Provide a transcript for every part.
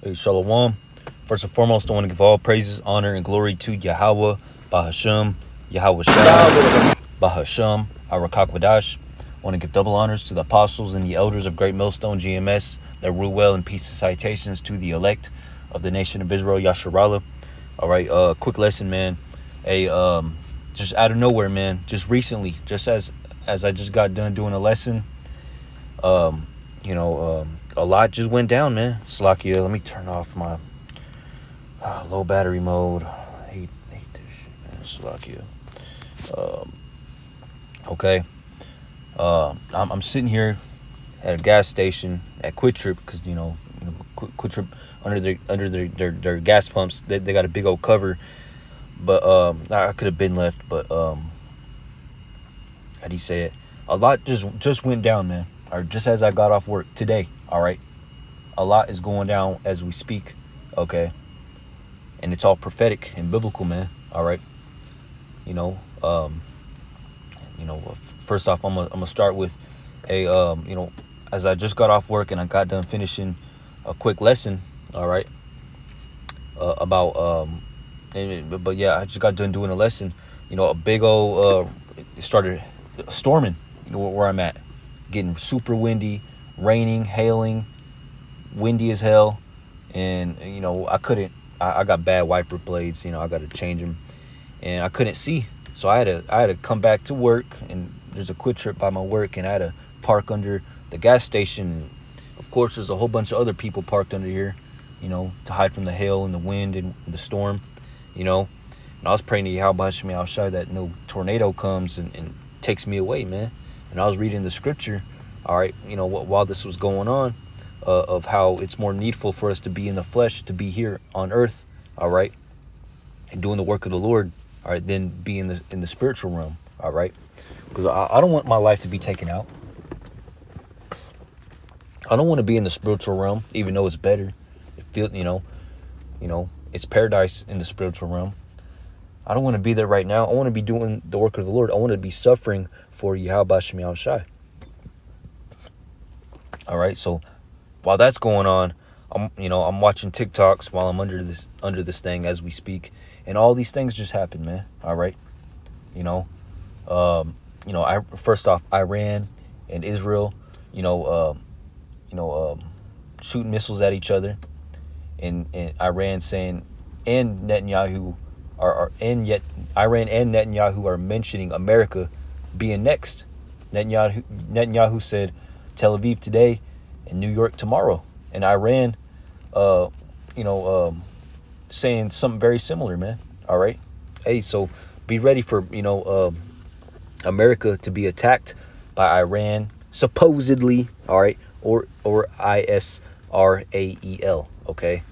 Hey, Shalom. First and foremost, I want to give all praises, honor, and glory to Yahweh, Bahashem, Yahweh Shai, Bahashem, Arakakwadash. I want to give double honors to the apostles and the elders of Great Millstone GMS that rule well, and peace and citations to the elect of the nation of Israel, Yasharallah. All right, quick lesson, man. Hey, just out of nowhere, man. Just recently, just as I just got done doing a lesson, a lot just went down, man. Slakia, let me turn off my low battery mode. I hate this shit, man. Slakia. Okay. I'm sitting here at a gas station at Quick Trip because Quick Trip under their gas pumps, they got a big old cover, but I could have been left, but how do you say it? A lot just went down, man. Or just as I got off work today. All right, a lot is going down as we speak. Okay, and it's all prophetic and biblical, man. All right, first off, I'm gonna start with as I just got off work and I got done finishing a quick lesson. All right, but yeah, I just got done doing a lesson. A big old it started storming. Where I'm at, getting super windy, raining, hailing, windy as hell, and I got bad wiper blades. I got to change them, and I couldn't see, so I had to come back to work, and there's a Quick Trip by my work, and I had to park under the gas station. Of course, there's a whole bunch of other people parked under here, to hide from the hail and the wind and the storm, and I was praying to YAHASHI that no tornado comes and takes me away, man. And I was reading the scripture, all right, while this was going on, of how it's more needful for us to be in the flesh, to be here on earth, all right, and doing the work of the Lord, all right, than be in the spiritual realm, all right, because I don't want my life to be taken out. I don't want to be in the spiritual realm, even though it's better. It feels, it's paradise in the spiritual realm. I don't want to be there right now. I want to be doing the work of the Lord. I want to be suffering for YAHASHI. All right. So while that's going on, I'm watching TikToks while I'm under this thing as we speak, and all these things just happen, man. All right. First off, Iran and Israel, shooting missiles at each other, and Iran saying, and Netanyahu. Iran and Netanyahu are mentioning America being next. Netanyahu said Tel Aviv today and New York tomorrow, and Iran, saying something very similar, man. All right, hey, so be ready for America to be attacked by Iran, supposedly. All right, or Israel. Okay,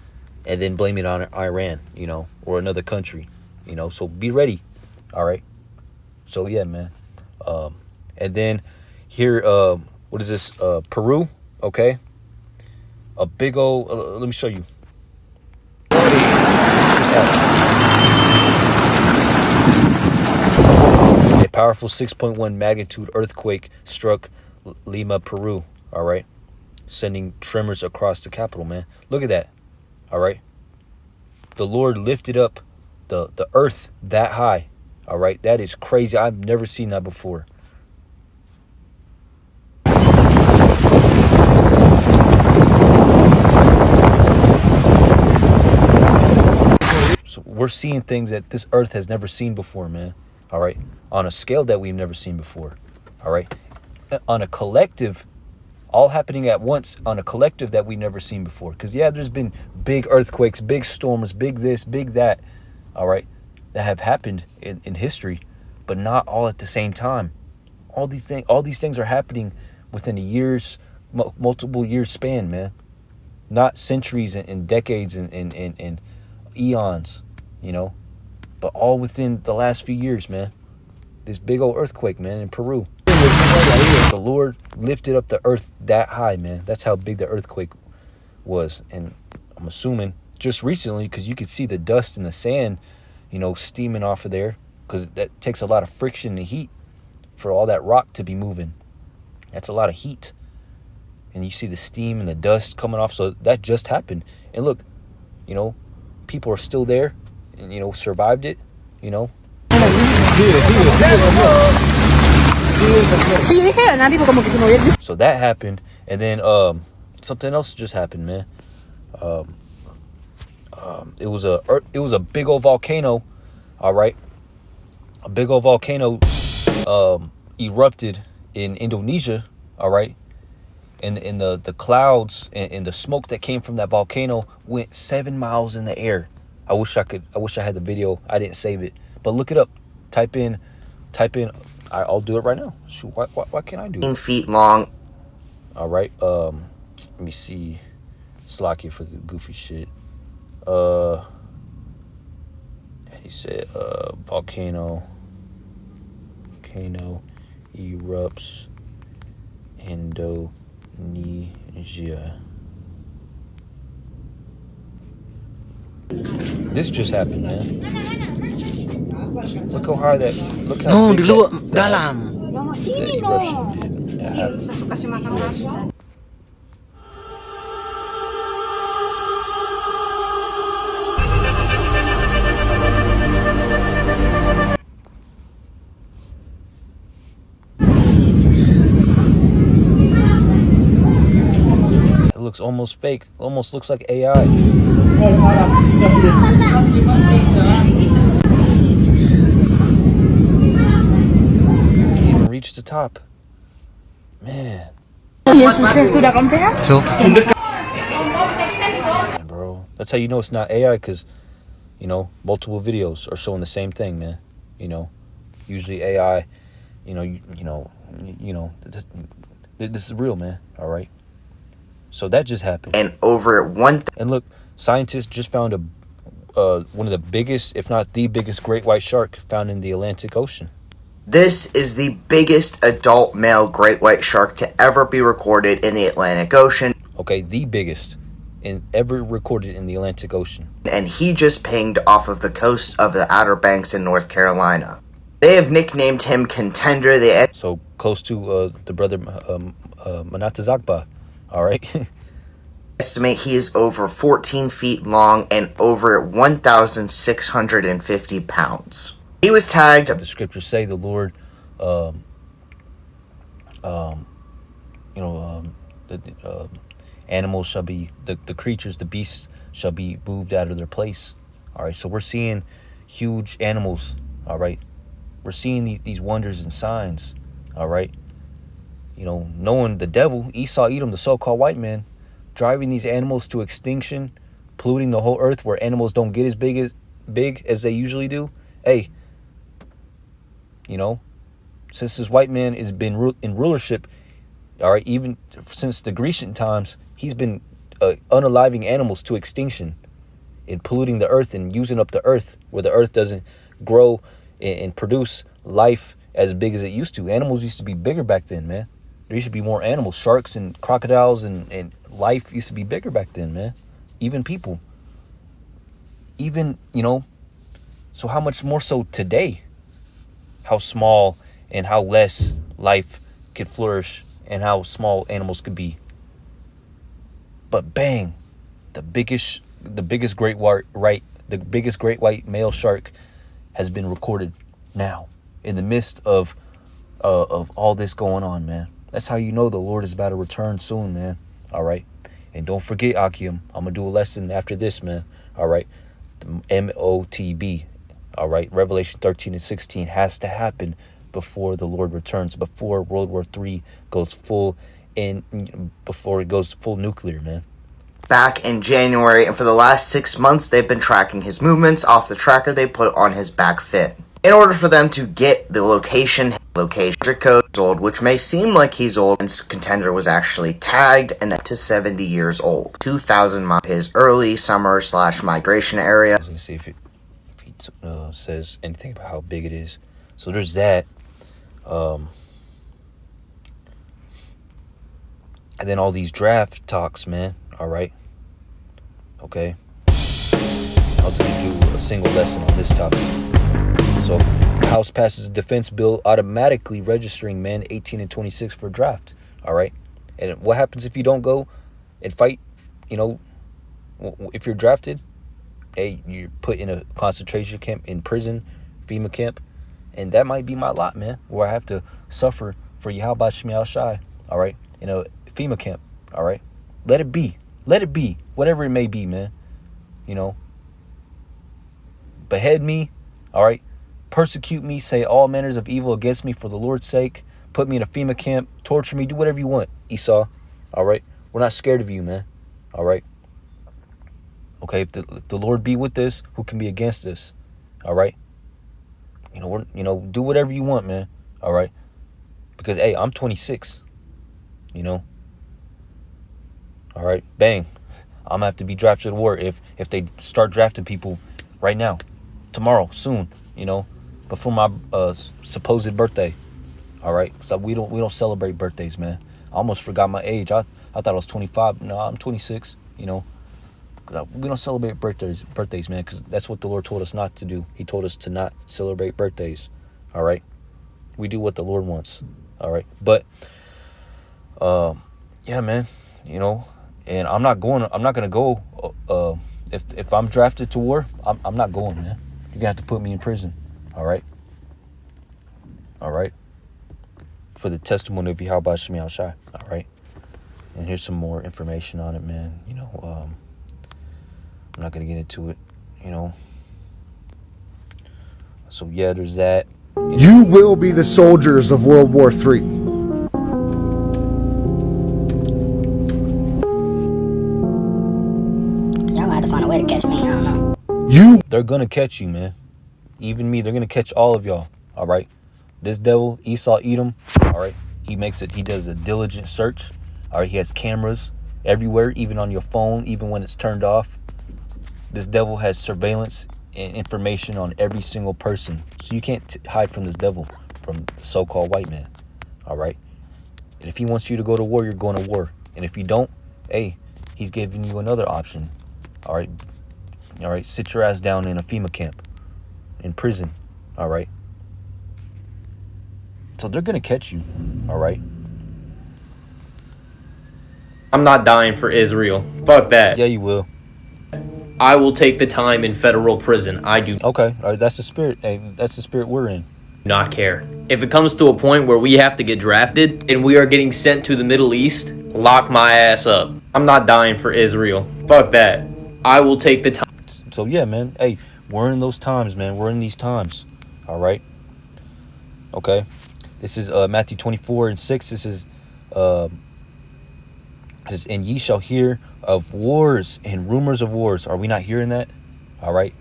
and then blame it on Iran, or another country. So be ready. All right. So yeah, man. And then here, what is this? Peru. Okay. A big old, let me show you. What's just happened? A powerful 6.1 magnitude earthquake struck Lima, Peru. All right. Sending tremors across the capital, man. Look at that. All right. The Lord lifted up the earth that high. All right, that is crazy. I've never seen that before. So we're seeing things that this earth has never seen before, man. All right, on a scale that we've never seen before. All right, on a collective, all happening at once, on a collective that we've never seen before. Because yeah, there's been big earthquakes, big storms, big this, big that. All right, that have happened in history, but not all at the same time. All these things are happening within a multiple years span, man. Not centuries and decades and eons, but all within the last few years, man. This big old earthquake, man, in Peru. The Lord lifted up the earth that high, man. That's how big the earthquake was, and I'm assuming just recently, because you could see the dust and the sand, steaming off of there, because that takes a lot of friction and heat for all that rock to be moving. That's a lot of heat. And you see the steam and the dust coming off. So that just happened. And look, you know, people are still there and, you know, survived it, you know. So that happened. And then something else just happened, man. It was a big old volcano, all right. A big old volcano erupted in Indonesia, all right. And the clouds and the smoke that came from that volcano went 7 miles in the air. I wish I had the video. I didn't save it, but look it up. Type in. I'll do it right now. Shoot, why can't I do it? 15 feet long. All right. Let me see. Slocky for the goofy shit. And he said volcano erupts Indonesia. This just happened, man. Look how high that. Look how big that eruption did. That happened. Yes. It looks almost fake. Almost looks like AI. Even reached the top. Man. Man, bro. That's how you know it's not AI, because, you know, multiple videos are showing the same thing, man. You know, usually AI, you know, this is real, man. All right. So that just happened. And over one. And look, scientists just found one of the biggest, if not the biggest, great white shark found in the Atlantic Ocean. This is the biggest adult male great white shark to ever be recorded in the Atlantic Ocean. Okay, the biggest ever recorded in the Atlantic Ocean. And he just pinged off of the coast of the Outer Banks in North Carolina. They have nicknamed him Contender. So close to the brother Manatazakba. All right. Estimate he is over 14 feet long and over 1,650 pounds. He was tagged. The scriptures say the Lord, the animals shall be, the creatures, the beasts shall be moved out of their place. All right. So we're seeing huge animals. All right. We're seeing these wonders and signs. All right. You know, knowing the devil, Esau, Edom, the so-called white man, driving these animals to extinction, polluting the whole earth where animals don't get as big as they usually do. Hey, you know, since this white man has been in rulership, all right, even since the Grecian times, he's been unaliving animals to extinction and polluting the earth and using up the earth where the earth doesn't grow and produce life as big as it used to. Animals used to be bigger back then, man. There used to be more animals, sharks and crocodiles, and life used to be bigger back then, man. Even people. Even, you know, so how much more so today? How small and how less life could flourish and how small animals could be. But bang, the biggest great white male shark has been recorded now in the midst of all this going on, man. That's how you know the Lord is about to return soon, man. All right. And don't forget, Akim, I'm going to do a lesson after this, man. All right. The MOTB. All right. Revelation 13 and 16 has to happen before the Lord returns, before World War III goes full before it goes full nuclear, man. Back in January, and for the last 6 months, they've been tracking his movements off the tracker they put on his back fin. In order for them to get the location code old, which may seem like he's old, and Contender was actually tagged and up to 70 years old. 2,000 miles, his early summer / migration area. I was gonna see if he says anything about how big it is. So there's that. And then all these draft talks, man. All right. Okay. I'll do a single lesson on this topic. So, the House passes a defense bill automatically registering men 18 and 26 for draft. All right. And what happens if you don't go and fight, you know, If you're drafted, hey, you're put in a concentration camp, in prison, FEMA camp, and that might be my lot, man, where I have to suffer for YAHASHI, all right, in a FEMA camp, all right? Let it be. Let it be. Whatever it may be, man. You know, behead me, all right? Persecute me, say all manners of evil against me for the Lord's sake. Put me in a FEMA camp, torture me, do whatever you want, Esau, all right? We're not scared of you, man, all right? Okay, if the Lord be with us, who can be against us, all right? Do whatever you want, man, all right? Because, hey, I'm 26, all right? Bang. I'm going to have to be drafted to war if they start drafting people right now, tomorrow, soon, before my supposed birthday. All right, so we don't celebrate birthdays, man. I almost forgot my age. I thought I was 25. No, I'm 26. We don't celebrate birthdays, man, because that's what the Lord told us not to do. He told us to not celebrate birthdays. All right, we do what the Lord wants. All right, but yeah, man, and I'm not gonna go. If I'm drafted to war, I'm not going, man. You're gonna have to put me in prison. All right. For the testimony of YAHASHI. All right. And here's some more information on it, man. I'm not gonna get into it. So yeah, there's that. You will be the soldiers of World War III. Y'all have to find a way to catch me. I don't know. They're gonna catch you, man. Even me. They're gonna catch all of y'all. All right. This devil, Esau Edom, all right, he does a diligent search. All right, he has cameras everywhere, even on your phone, even when it's turned off. This devil has surveillance and information on every single person. So you can't hide from this devil, from the so-called white man, all right? And if he wants you to go to war, you're going to war. And if you don't, hey, he's giving you another option, all right? All right, sit your ass down in a FEMA camp, in prison, all right? So they're going to catch you, all right? I'm not dying for Israel. Fuck that. Yeah, you will. I will take the time in federal prison. I do Okay, all right, that's the spirit. Hey, that's the spirit we're in. not care. If it comes to a point where we have to get drafted and we are getting sent to the Middle East, lock my ass up. I'm not dying for Israel. Fuck that. I will take the time. So yeah, man. Hey, we're in those times, man. We're in these times. All right. Okay. This is Matthew 24:6. This is and ye shall hear of wars and rumors of wars. Are we not hearing that? All right.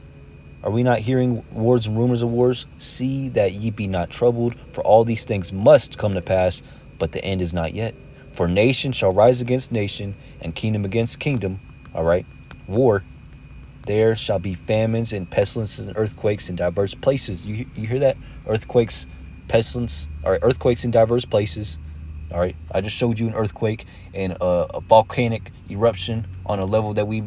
Are we not hearing wars and rumors of wars? See that ye be not troubled, for all these things must come to pass, but the end is not yet. For nation shall rise against nation, and kingdom against kingdom. All right. War. There shall be famines and pestilences and earthquakes in diverse places. You hear that? Earthquakes, pestilence. All right, earthquakes in diverse places. All right, I just showed you an earthquake and a volcanic eruption on a level that we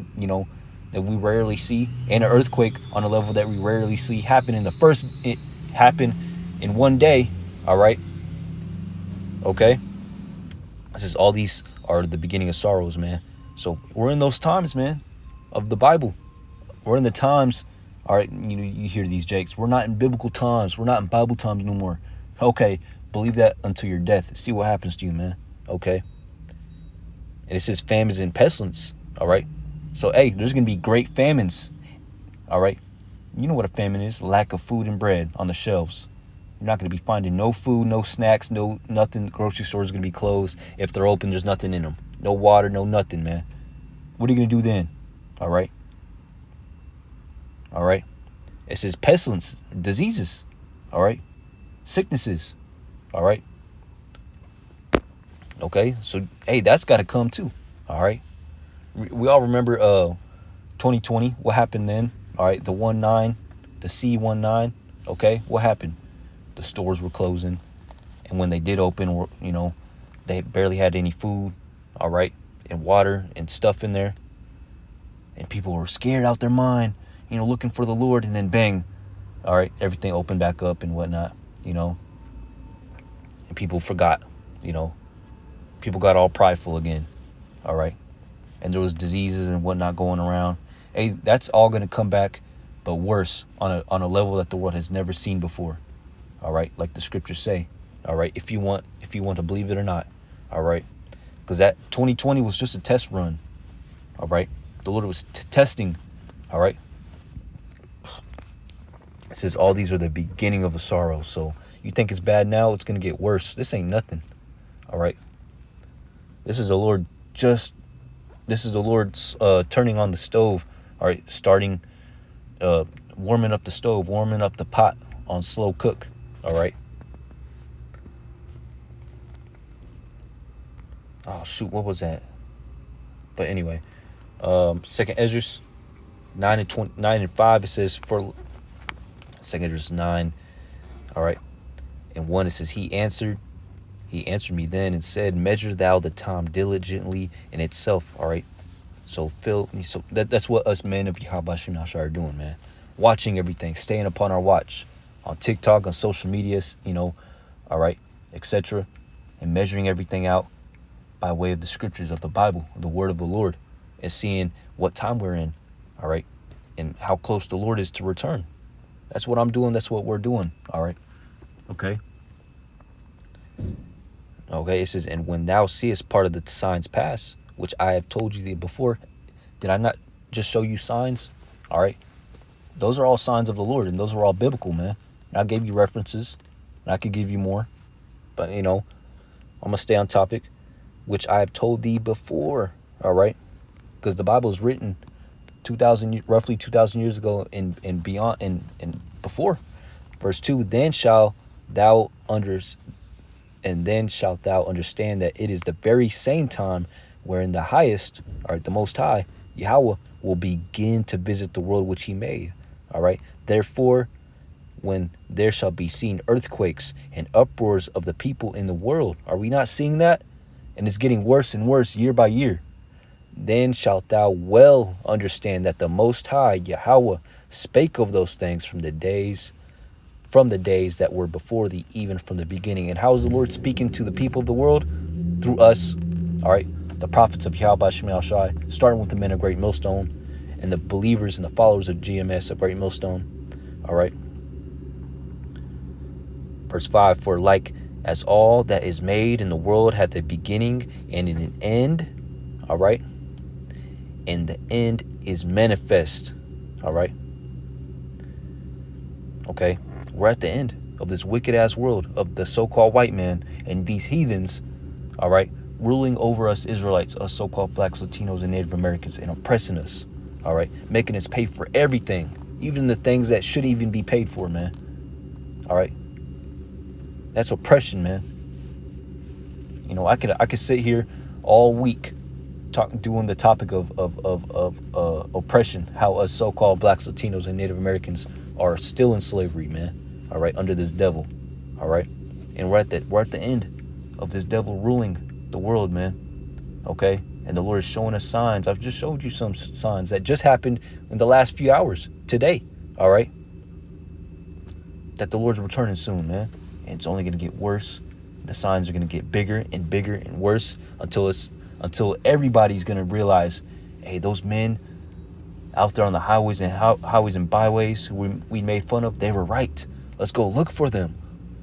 rarely see, and an earthquake on a level that we rarely see happen it happened in one day. All right. Okay. All these are the beginning of sorrows, man. So we're in those times, man, of the Bible. We're in the times, all right, you hear these jakes. We're not in biblical times. We're not in Bible times no more. Okay, believe that until your death. See what happens to you, man. Okay. And it says famines and pestilence, all right? So, hey, there's going to be great famines, all right? You know what a famine is. Lack of food and bread on the shelves. You're not going to be finding no food, no snacks, no nothing. Grocery stores are going to be closed. If they're open, there's nothing in them. No water, no nothing, man. What are you going to do then, all right? All right. It says pestilence, diseases. All right. Sicknesses. All right. Okay. So, hey, that's got to come too. All right. We all remember 2020. What happened then? All right. The 19, the C19. Okay. What happened? The stores were closing. And when they did open, they barely had any food. All right. And water and stuff in there. And people were scared out their mind. Looking for the Lord, and then bang, all right, everything opened back up and whatnot, and people forgot, people got all prideful again, all right, and there was diseases and whatnot going around. Hey, that's all going to come back, but worse, on a level that the world has never seen before. All right, like the scriptures say. All right, if you want to believe it or not. All right, because that 2020 was just a test run. All right, the Lord was testing. All right, it says all these are the beginning of a sorrow. So you think it's bad now, it's going to get worse. This ain't nothing. All right, this is the Lord turning on the stove. All right, starting warming up the stove, warming up the pot on slow cook. All right. Oh shoot, what was that? But anyway, Second Ezra 9:5, it says, for Second Ezra 9, all right, and 1, it says, he answered me then and said, measure thou the time diligently in itself. All right, so that's what us men of YAHASHI are doing, man. Watching everything, staying upon our watch on TikTok, on social medias, all right, etc., and measuring everything out by way of the scriptures of the Bible, the word of the Lord, and seeing what time we're in, all right, and how close the Lord is to return. That's what I'm doing. That's what we're doing, all right, okay. Okay, it says, and when thou seest part of the signs pass, which I have told you before, did I not just show you signs? All right, those are all signs of the Lord, and those are all biblical, man. And I gave you references, and I could give you more, but I'm gonna stay on topic, which I have told thee before. All right, because the Bible is written roughly 2,000 years ago and beyond and before. Verse 2: then shalt thou understand that it is the very same time wherein the highest, or the Most High, Yahweh, will begin to visit the world which he made. All right. Therefore, when there shall be seen earthquakes and uproars of the people in the world, are we not seeing that? And it's getting worse and worse year by year. Then shalt thou well understand that the Most High, Yahweh, spake of those things from the days that were before thee, even from the beginning. And how is the Lord speaking to the people of the world? Through us, all right, the prophets of YAHASHI, starting with the men of Great Millstone and the believers and the followers of GMS of Great Millstone, all right. Verse 5, for like as all that is made in the world hath a beginning and an end, all right, and the end is manifest, all right, okay. We're at the end of this wicked ass world of the so-called white man and these heathens, all right, ruling over us Israelites, us so-called blacks, Latinos, and Native Americans, and oppressing us, all right, making us pay for everything, even the things that should even be paid for, man. All right, that's oppression, man. I could sit here all week doing the topic of oppression, how us so-called blacks, Latinos, and Native Americans are still in slavery, man. All right, under this devil. All right, and we're at the end of this devil ruling the world, man. Okay, and the Lord is showing us signs. I've just showed you some signs that just happened in the last few hours today. All right, that the Lord's returning soon, man, and it's only going to get worse. The signs are going to get bigger and bigger and worse until everybody's going to realize, hey, those men out there on the highways and byways who we made fun of, they were right. Let's go look for them.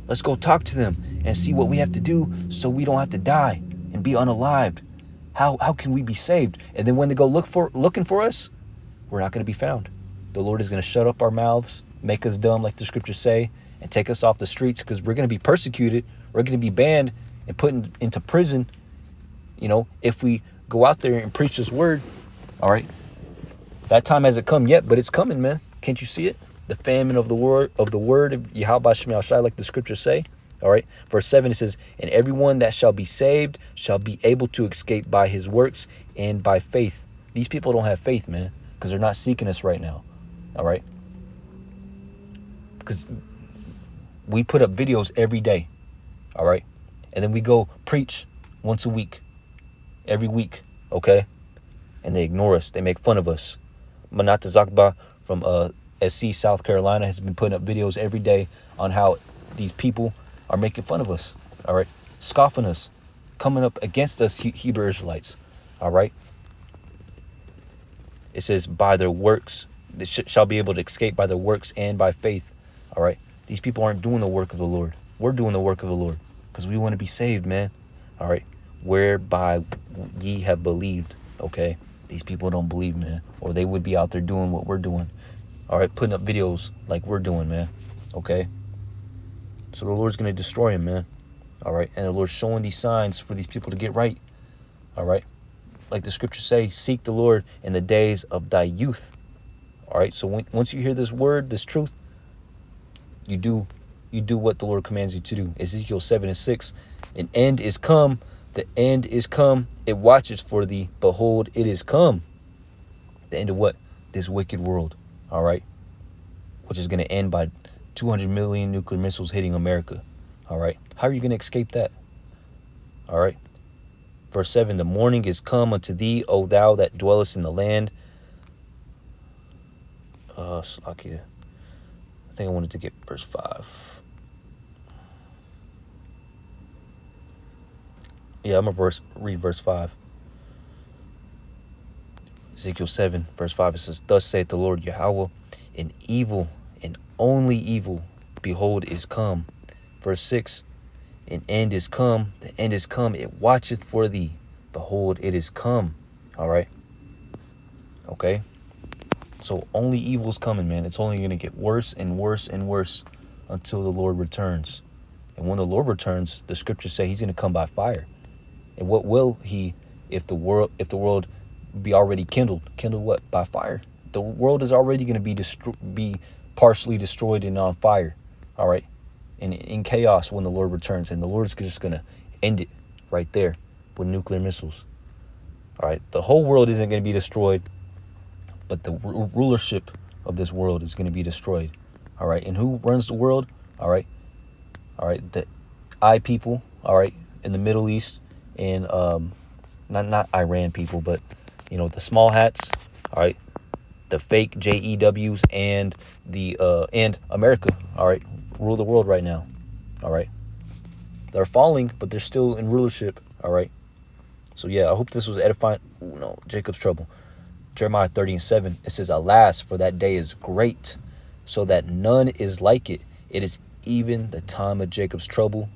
Let's go talk to them and see what we have to do so we don't have to die and be unalived. How can we be saved? And then when they go looking for us, we're not going to be found. The Lord is going to shut up our mouths, make us dumb like the scriptures say, and take us off the streets, because we're going to be persecuted. We're going to be banned and put into prison, if we go out there and preach this word. All right. That time hasn't come yet, but it's coming, man. Can't you see it? The famine of the word of YAHASHI, like the scriptures say. All right. Verse 7, it says, and everyone that shall be saved shall be able to escape by his works and by faith. These people don't have faith, man, because they're not seeking us right now. All right. Because we put up videos every day. All right. And then we go preach once a week, every week. Okay. And they ignore us. They make fun of us. Manata Zakba from SC, South Carolina, has been putting up videos every day on how these people are making fun of us. All right. Scoffing us. Coming up against us Hebrew Israelites. All right. It says, by their works. They shall be able to escape by their works and by faith. All right. These people aren't doing the work of the Lord. We're doing the work of the Lord because we want to be saved, man. All right. Whereby ye have believed. Okay. These people don't believe, man. Or they would be out there doing what we're doing. All right. Putting up videos like we're doing, man. Okay. So the Lord's going to destroy him, man. All right. And the Lord's showing these signs for these people to get right. All right. Like the scriptures say, seek the Lord in the days of thy youth. All right. So once you hear this word, this truth, you do what the Lord commands you to do. Ezekiel 7:6. An end is come. The end is come. It watches for thee. Behold, it is come. The end of what? This wicked world. All right. Which is going to end by 200 million nuclear missiles hitting America. All right. How are you going to escape that? All right. Verse 7. The morning is come unto thee, O thou that dwellest in the land. Slakia. I think I wanted to get verse 5. Yeah, I'm going to read verse 5. Ezekiel 7, verse 5. It says, thus saith the Lord Yahweh, an evil and only evil, behold, is come. Verse 6. An end is come. The end is come. It watcheth for thee. Behold, it is come. All right. Okay. So only evil is coming, man. It's only going to get worse and worse and worse until the Lord returns. And when the Lord returns, the scriptures say he's going to come by fire. And what will he, if the world be already kindled? Kindled what? By fire. The world is already going to be partially destroyed and on fire. All right. And in chaos when the Lord returns. And the Lord's just going to end it right there with nuclear missiles. All right. The whole world isn't going to be destroyed, but the rulership of this world is going to be destroyed. All right. And who runs the world? All right. All right. The people. All right. In the Middle East. And not Iran people, but, the small hats. All right. The fake JEWs and and America. All right. Rule the world right now. All right. They're falling, but they're still in rulership. All right. So, yeah, I hope this was edifying. Ooh, no, Jacob's trouble. Jeremiah 30:7. It says, alas, for that day is great, so that none is like it. It is even the time of Jacob's trouble,